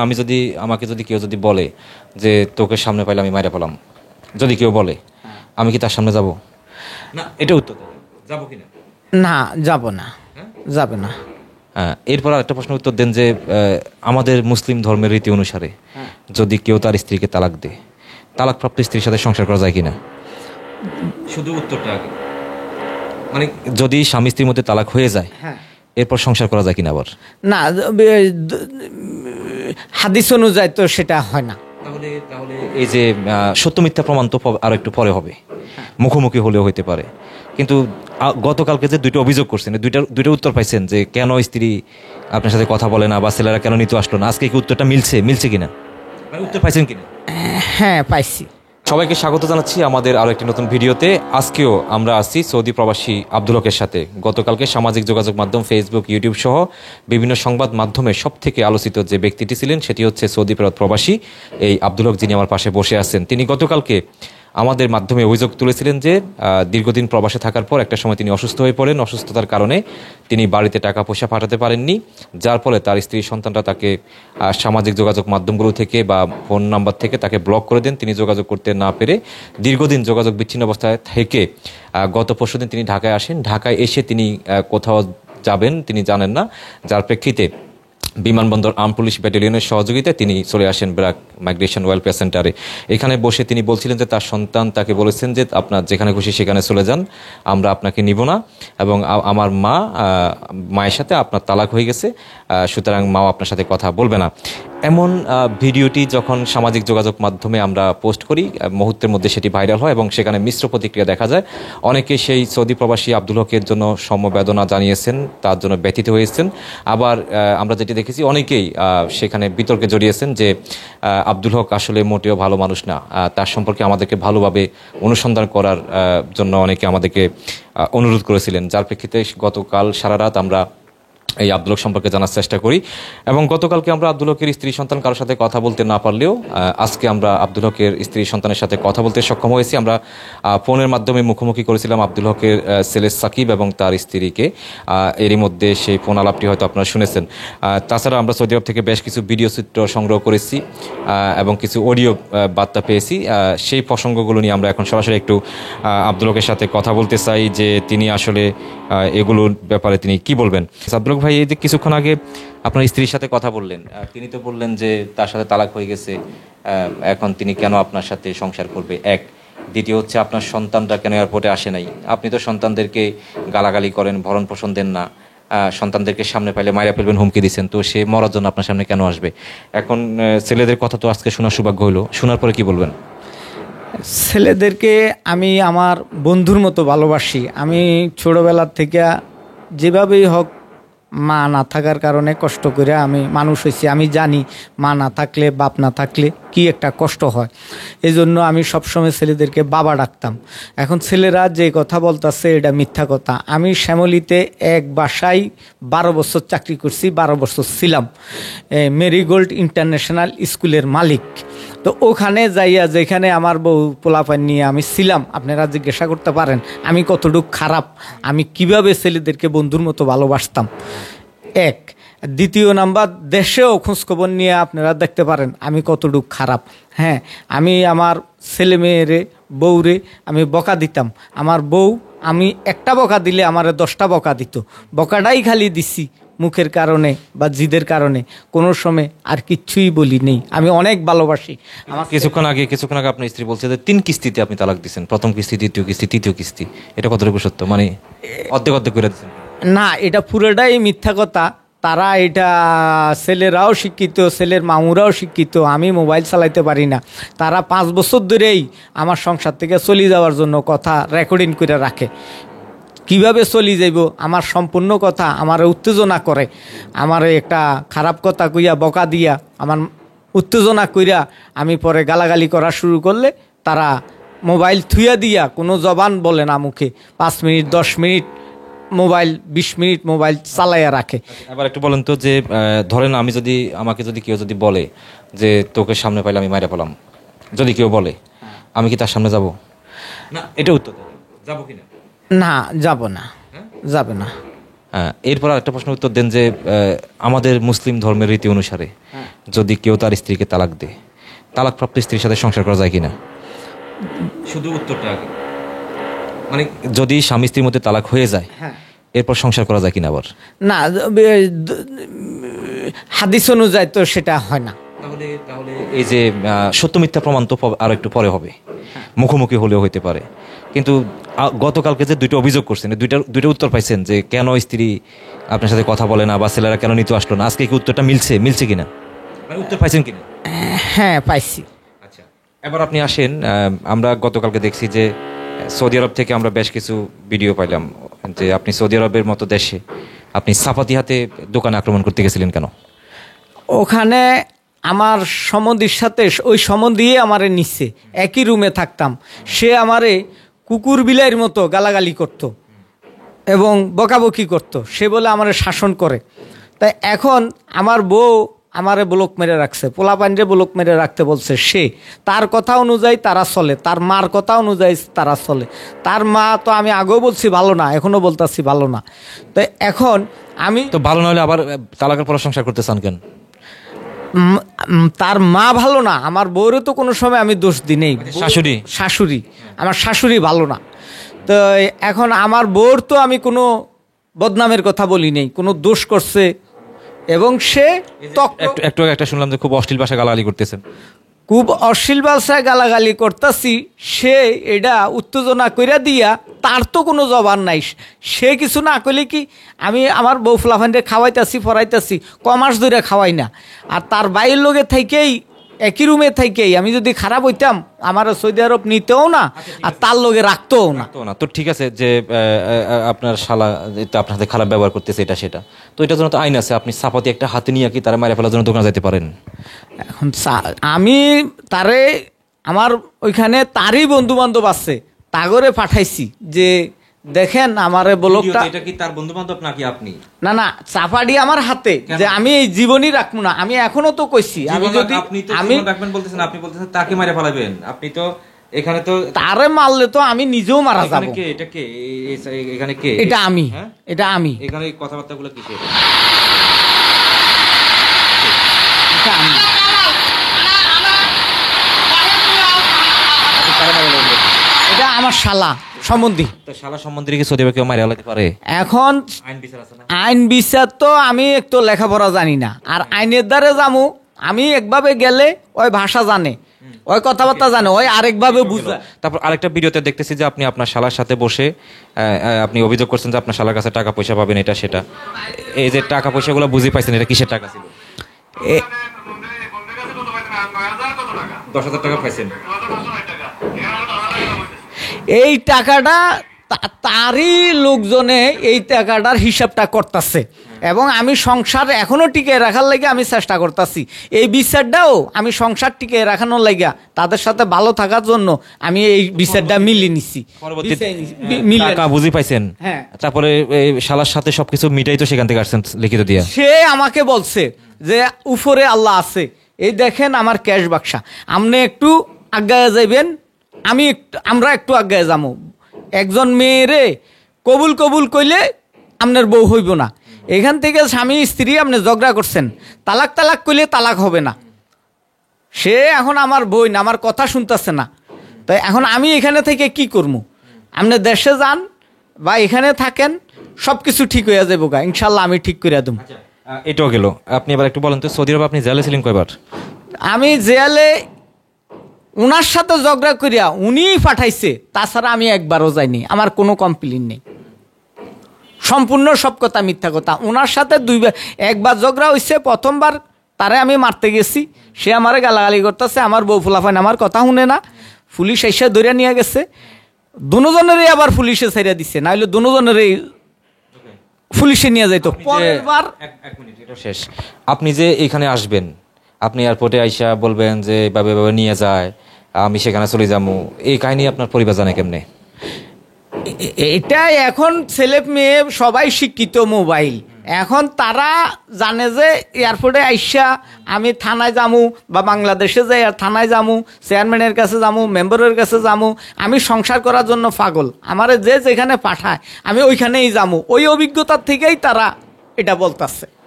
আমি যদি আমাকে যদি কেউ যদি বলে যে তোকে সামনে পাইলে আমি মাইরা পেলাম, যদি কেউ বলে আমি কি তার সামনে যাব না? এটা উত্তর যাবো কিনা? না, যাব না, যাবে না। হ্যাঁ, এরপর আরেকটা প্রশ্ন উত্তর দেন যে আমাদের মুসলিম ধর্মের রীতি অনুসারে যদি কেউ তার স্ত্রীকে তালাক দেয়, তালাকপ্রাপ্ত স্ত্রীর সাথে সংসার করা যায় কিনা? শুধু উত্তরটা আগে, মানে যদি স্বামী স্ত্রীর মধ্যে তালাক হয়ে যায় এরপর সংসার করা যায় কিনা? আবার না, হাদিস অনুযায়ী তো সেটা হয় না। তাহলে তাহলে এই যে সত্য মিথ্যা প্রমাণ তো আরো একটু পরে হবে, মুখোমুখি হলেও হইতে পারে। কিন্তু গতকালকে যে দুইটা অভিযোগ করছেন, দুইটা উত্তর পাইছেন যে কেন স্ত্রী আপনার সাথে কথা বলে না বা ছেলেরা কেন নিতে আসলো না, আজকে কি উত্তরটা মিলছে কিনা, মানে উত্তর পাইছেন কিনা? হ্যাঁ, পাইছি। সবাইকে স্বাগত জানাচ্ছি আমাদের আরো একটি নতুন ভিডিওতে। আজকেও আমরা আছি সৌদি প্রবাসী আব্দুল হকের সাথে। গতকালকে সামাজিক যোগাযোগ মাধ্যম ফেসবুক, ইউটিউব সহ বিভিন্ন সংবাদ মাধ্যমে সব থেকে আলোচিত যে ব্যক্তিটি ছিলেন সেটি হচ্ছে সৌদি প্রবাসী এই আব্দুল হক, যিনি আমার পাশে বসে আছেন। তিনি গতকালকে আমাদের মাধ্যমে অভিযোগ তুলেছিলেন যে দীর্ঘদিন প্রবাসে থাকার পর একটা সময় তিনি অসুস্থ হয়ে পড়েন। অসুস্থতার কারণে তিনি বাড়িতে টাকা পয়সা পাঠাতে পারেননি, যার ফলে তার স্ত্রী সন্তানরা তাকে সামাজিক যোগাযোগ মাধ্যমগুলো থেকে বা ফোন নাম্বার থেকে তাকে ব্লক করে দেন। তিনি যোগাযোগ করতে না পেরে দীর্ঘদিন যোগাযোগ বিচ্ছিন্ন অবস্থায় থেকে গত পরশুদিন তিনি ঢাকায় আসেন। ঢাকায় এসে তিনি কোথাও যাবেন তিনি জানেন না, যার প্রেক্ষিতে বিমানবন্দর আর্ম পুলিশ ব্যাটালিয়নের সহযোগিতায় তিনি চলে আসেন ব্র্যাক মাইগ্রেশন ওয়েলফেয়ার সেন্টারে। এখানে বসে তিনি বলছিলেন যে তার সন্তান তাকে বলেছেন যে আপনার যেখানে খুশি সেখানে চলে যান, আমরা আপনাকে নিব না, এবং আমার মায়ের সাথে আপনার তালাক হয়ে গেছে, সুতরাং মাও আপনার সাথে কথা বলবে না। এমন ভিডিওটি যখন সামাজিক যোগাযোগ মাধ্যমে আমরা পোস্ট করি, মুহূর্তের মধ্যে সেটি ভাইরাল হয় এবং সেখানে মিশ্র প্রতিক্রিয়া দেখা যায়। অনেকে সেই সৌদি প্রবাসী আব্দুল হকের জন্য সমবেদনা জানিয়েছেন, তার জন্য ব্যথিত হয়েছেন। আবার আমরা যেটি দেখেছি অনেকেই সেখানে বিতর্কে জড়িয়েছেন যে আব্দুল হক আসলে মোটেও ভালো মানুষ না, তার সম্পর্কে আমাদেরকে ভালোভাবে অনুসন্ধান করার জন্য অনেকে আমাদেরকে অনুরোধ করেছিলেন, যার প্রেক্ষিতে গতকাল সারা রাত আমরা এই আব্দুল হক সম্পর্কে জানার চেষ্টা করি। এবং গতকালকে আমরা আব্দুল হকের স্ত্রী সন্তান কারোর সাথে কথা বলতে না পারলেও আজকে আমরা আব্দুল হকের স্ত্রী সন্তানের সাথে কথা বলতে সক্ষম হয়েছি। আমরা ফোনের মাধ্যমে মুখোমুখি করেছিলাম আব্দুল হকের ছেলে সাকিব এবং তার স্ত্রীকে। এরই মধ্যে সেই ফোন আলাপটি হয়তো আপনারা শুনেছেন। তাছাড়া আমরা সৌদি আরব থেকে বেশ কিছু ভিডিও চিত্র সংগ্রহ করেছি এবং কিছু অডিও বার্তা পেয়েছি। সেই প্রসঙ্গগুলো নিয়ে আমরা এখন সরাসরি একটু আব্দুল হকের সাথে কথা বলতে চাই যে তিনি আসলে এগুলোর ব্যাপারে তিনি কি বলবেন। আব্দুল হক ভাই, এই যে কিছুক্ষণ আগে আপনার স্ত্রীর সাথে কথা বললেন, তিনি তো বললেন যে তার সাথে তালাক হয়ে গেছে, এখন তিনি কেন আপনার সাথে সংসার করবে, এক। দ্বিতীয় হচ্ছে আপনার সন্তানরা কেন এয়ারপোর্টে আসে নাই? আপনি তো সন্তানদেরকে গালাগালি করেন, ভরণ পোষণ দেন না, সন্তানদেরকে সামনে পাইলে মাইরা ফেলবেন হুমকি দিচ্ছেন, তো সে মরার জন্য আপনার সামনে কেন আসবে? এখন ছেলেদের কথা তো আজকে শোনার সৌভাগ্য হলো, শোনার পরে কি বলবেন? ছেলেদেরকে আমি আমার বন্ধুর মতো ভালোবাসি। আমি ছোটোবেলার থেকে যেভাবেই হোক, মা না থাকার কারণে কষ্ট করে আমি মানুষ হয়েছি। আমি জানি মা না থাকলে, বাপ না থাকলে কি একটা কষ্ট হয়। এই জন্য আমি সবসময় ছেলেদেরকে বাবা ডাকতাম। এখন ছেলেরা যে কথা বলতেছে এটা মিথ্যা কথা। আমি শ্যামলীতে এক বাসায় 12 বছর চাকরি করছি, 12 বছর ছিলাম মেরিগোল্ড ইন্টারন্যাশনাল স্কুলের মালিক। তো ওখানে যাইয়া যেখানে আমার বউ পোলাপান নিয়ে আমি ছিলাম, আপনারা জিজ্ঞাসা করতে পারেন আমি কতটুকু খারাপ, আমি কিভাবে ছেলেদেরকে বন্ধুর মতো ভালোবাসতাম, এক। দ্বিতীয় নাম্বার, দেশেও খোঁজখবর নিয়ে আপনারা দেখতে পারেন আমি কতটুকু খারাপ। হ্যাঁ, আমি আমার ছেলে মেয়েরে, বউরে আমি বকা দিতাম। আমার বউ আমি একটা বকা দিলে আমারে 10টা বকা দিত। বকাটাই খালি দিছি মুখের কারণে বা জিদের কারণে, কোনো সময় আর কিচ্ছুই বলি নেই। আমি অনেক ভালোবাসি। আমার কিছুক্ষণ আগে আপনার স্ত্রী বলছে যে 3 কিস্তিতে আপনি তালাক দিচ্ছেন, প্রথম কিস্তি, দ্বিতীয় কিস্তি, তৃতীয় কিস্তি। এটা কতটুকু সত্য? মানে অর্ধেক করে দিচ্ছেন? না, এটা পুরোটাই মিথ্যা কথা। তারা এটা, ছেলেরাও শিক্ষিত, ছেলের মামুরাও শিক্ষিত। আমি মোবাইল চালাইতে পারি না। তারা 5 বছর ধরেই আমার সংসার থেকে চলে যাওয়ার জন্য কথা রেকর্ডিং করে রাখে। কিভাবে চলি যাইব আমার সম্পূর্ণ কথা আমার উত্তেজনা করে। আমার একটা খারাপ কথা কইয়া, বকা দিয়া, আমার উত্তেজনা কইরা আমি পরে গালাগালি করা শুরু করলে তারা মোবাইল থুইয়া দিয়া কোনো জবান বলে না মুখে, 5 minute 10 minute mobile, 20 minute mobile চালাইয়া রাখে। এবার একটু বলেন তো যে ধরেন আমাকে যদি কেউ যদি বলে যে তোকে সামনে পাইলে আমি মাইরা পেলাম, যদি কেউ বলে আমি কি তার সামনে যাব না? এটা উত্তর যাবো কিনা? না, যাব না, যাবে না। এরপর একটা প্রশ্ন উত্তর দেন যে আমাদের মুসলিম ধর্মের রীতি অনুসারে যদি কেউ তার স্ত্রীকে তালাক দেয়, তালাকপ্রাপ্ত স্ত্রীর সাথে সংসার করা যায় কিনা? শুধু উত্তরটা আগে, মানে যদি স্বামী স্ত্রীর মধ্যে তালাক হয়ে যায় এরপর সংসার করা যায় কিনা? আবার না, হাদিস অনুযায়ী তো সেটা হয় না। তাহলে তাহলে এই যে সত্য মিথ্যা প্রমাণ তো আরো একটু পরে হবে, মুখোমুখি হলেও হইতে পারে। কিন্তু গতকালকে যে দুইটা অভিযোগ করছেন, দুইটা উত্তর পাইছেন যে কেন স্ত্রী আপনার সাথে কথা বলে না বা ছেলেরা কেন নিতে আসলো না, আজকে কি উত্তরটা মিলছে কিনা, মানে উত্তর পাইছেন কিনা? হ্যাঁ, পাইছি। আচ্ছা, এবার আপনি আসেন, আমরা গতকালকে দেখছি যে সৌদি আরব থেকে আমরা বেশ কিছু ভিডিও পাইলাম যে আপনি সৌদি আরবের মতো দেশে আপনি চাপাতি হাতে দোকানে আক্রমণ করতে গেছিলেন কেন? ওখানে আমার সম্বন্ধীর সাথে ওই সম্বন্ধীয়ে আমারে নিচ্ছে, একই রুমে থাকতাম। সে আমারে কুকুর বিলাইয়ের মতো গালাগালি করত এবং বকাবকি করত। সে বলে আমারে শাসন করে। তাই এখন আমার বউ আমারে ব্লক মেরে রাখছে, পোলাপানরে ব্লক মেরে রাখতে বলছে। সে তার কথা অনুযায়ী তারা চলে, তার মার কথা অনুযায়ী তারা চলে। তার মা তো আমি আগেও বলছি ভালো না, এখনও বলতেছি ভালো না। তো এখন আমি তো ভালো না হলে আবার তালাকের পর সংসার করতে চান কেন? তার মা ভালো না, আমার বউরও তো কোনো সময় আমি দোষ দিই নেই। শাশুড়ি আমার শাশুড়ি ভালো না। তো এখন আমার বউর তো আমি কোনো বদনামের কথা বলি নেই, কোনো দোষ করছে। এবং সে একটু একটা শুনলাম যে খুব অশ্লীল ভাষা গালাগালি করতেছেন। খুব অশ্লীল ভাষায় গালাগালি করতেছি, সে এটা উত্তেজনা কইরা দিয়া তার তো কোনো জবান নাই। সে কিছু না করলে কি আমি আমার বউ ফুলাফান্ডে খাওয়াইতেছি, ফরাইতেছি, কমাস ধরে খাওয়াই না। আর তার বাইরের লোকে থেকেই একই রুমে থেকেই আমি যদি খারাপ হইতাম আমার সৌদি আরব নিতেও না, আর তার লোকে রাখতেও না। তো ঠিক আছে যে আপনার শালা আপনার হাতে খারাপ ব্যবহার করতেছে এটা সেটা, তো এটার জন্য তো আইন আছে। আপনি চাপাতি একটা হাতে নিয়ে কি তারা মারা ফেলার জন্য দোকানে যেতে পারেন? এখন আমি তারে আমার ওইখানে তারই বন্ধু বান্ধব আছে, তাগরে পাঠাইছি যে দেখেন আমারে ব্লকটা। এটা কি তার বন্ধু বান্ধব নাকি আপনি? না না, চাপাডি আমার হাতে যে আমি এই জীবনই রাখবো না। আমি এখনো তো কইছি আমি যদি আমি রাখবেন বলতেছেন, আপনি বলতেছেন তাকে মারা ফেলাবেন। আপনি তো এখানে তো তারে মারলে তো আমি নিজেও মারা যাব। এটা কে? এখানে কে? এটা আমি। এটা আমি। এখানে কথাবার্তাগুলো কিসের? এটা আমি। এটা আমার শালা সম্বন্ধী। তো শালা সম্বন্ধে কি সৌদি আরবে কেউ মারা ফেলাতে পারে? এখন আইন বিচার তো আমি একটু লেখাপড়া জানি না, আর আইনের দ্বারে যামু আমি একভাবে গেলে ওই ভাষা জানে, ওই কথাবার্তা জানে, ওই আরেকভাবে বুঝে। তারপর আরেকটা ভিডিওতে দেখতেছি যে আপনি আপনার শালার সাথে বসে আপনি অভিযোগ করছেন যে আপনার শালার কাছে টাকা পয়সা পাবেন এটা সেটা। এই যে টাকা পয়সাগুলো বুঝে পাইছেন, এটা কিসের টাকা ছিল? 10,000 টাকা পাইছেন। এই টাকাটা তারই লোকজনে এই টাকাটার হিসাবটা করতেছে, এবং আমি সংসার এখনো টিকে রাখার লাগে আমি চেষ্টা করতেছি। এই বিচারটাও আমি সংসার টিকে রাখানোর লাগিয়া তাদের সাথে ভালো থাকার জন্য আমি এই বিচারটা মিলিয়ে নিছি। টাকা বুঝি পাইছেন, হ্যাঁ। তারপরে শালার সাথে সবকিছু মিটাই তো সেখান থেকে আসছেন লিখিত দিয়া। সে আমাকে বলছে যে উপরে আল্লাহ আছে, এই দেখেন আমার ক্যাশ বাক্সা, আপনি একটু আগায় যাইবেন, আমরা একটু আগায় যাবো। একজন মেয়েরে কবুল কইলে আপনার বউ হইব না। এখান থেকে স্বামী স্ত্রী আপনি ঝগড়া করছেন, তালাক কইলে তালাক হবে না। সে এখন আমার বই না, আমার কথা শুনতেছে না। তাই এখন আমি এখানে থেকে কি করবো? আপনি দেশে যান বা এখানে থাকেন, সব কিছু ঠিক হয়ে যাবো গা, ইনশাল্লাহ আমি ঠিক করে দেবো। এটাও গেল। আপনি এবার একটু বলেন তো সৌদি আরবে আপনি জেলে ছিলেন কয়বার? আমি জেলে উনার সাথে ঝগড়া করিয়া উনিই পাঠাইছে, তাছাড়া আমি একবারও যাইনি। আমার কোনো কমপ্লেইন নেই, সম্পূর্ণ সব কথা মিথ্যা কথা। ওনার সাথে একবার ঝগড়া হয়েছে, প্রথমবার তারে আমি মারতে গেছি, সে আমারে গালাগালি করতেছে, আমার বউ ফুলাফাইন আমার কথা শুনে না, পুলিশ এসে ধরে নিয়ে গেছে। দুজনেরই আবার পুলিশে ছেড়ে দিচ্ছে, নাহলে দুজনেরই পুলিশে নিয়ে যাইতো। শেষ, আপনি যে এখানে আসবেন, আপনি এয়ারপোর্টে আইসা বলবেন যে এভাবে নিয়ে যায়, আমি সেখানে চলে যাবো, এই কাহিনী আপনার পরিবার জানে কেমনে? এটা এখন ছেলে মেয়ে সবাই শিক্ষিত, মোবাইল এখন তারা জানে যে এয়ারপোর্টে আইসা আমি থানায় যামু বা বাংলাদেশে যাই আর থানায় যামু, চেয়ারম্যানের কাছে যামু, মেম্বারের কাছে যামু, আমি সংসার করার জন্য পাগল, আমারে যে যেখানে পাঠায় আমি ওইখানেই যামু। ওই অভিজ্ঞতার থেকেই তারা এটা বলতেছে।